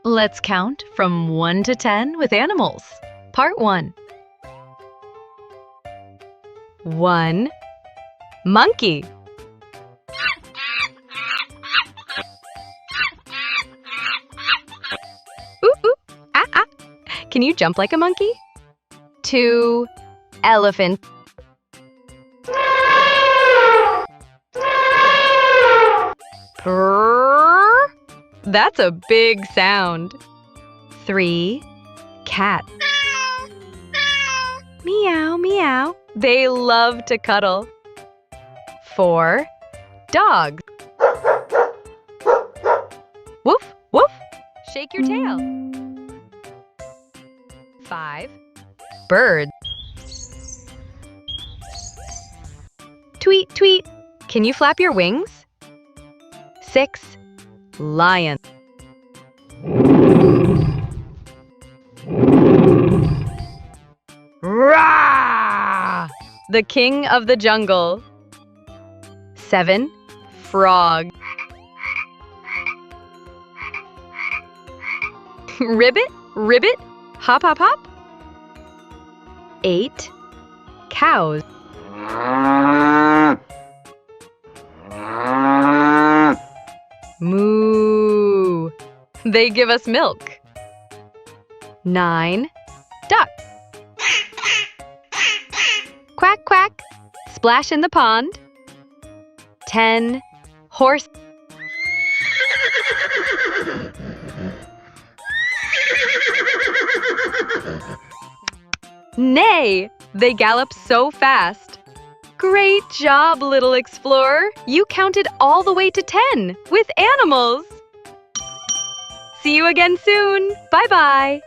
Let's count from 1 to 10 with animals. Part 1. 1. Monkey. Ooh, ooh, ah, ah. Can you jump like a monkey? 2. Elephant. Prrrooh. That's a big sound. 3. Cat. Meow, meow. They love to cuddle. 4. Dog. Woof, woof. Shake your tail. 5. Bird. Tweet, tweet. Can you flap your wings? 6. Lion. Rah! The king of the jungle. 7. Frog. Ribbit, ribbit, hop, hop, hop. 8. Cows. Moo. They give us milk. 9. Duck. Quack, quack. Splash in the pond. 10. Horse. Neighhh. They gallop so fast. Great job, little explorer. You counted all the way to 10 with animals. See you again soon. Bye-bye.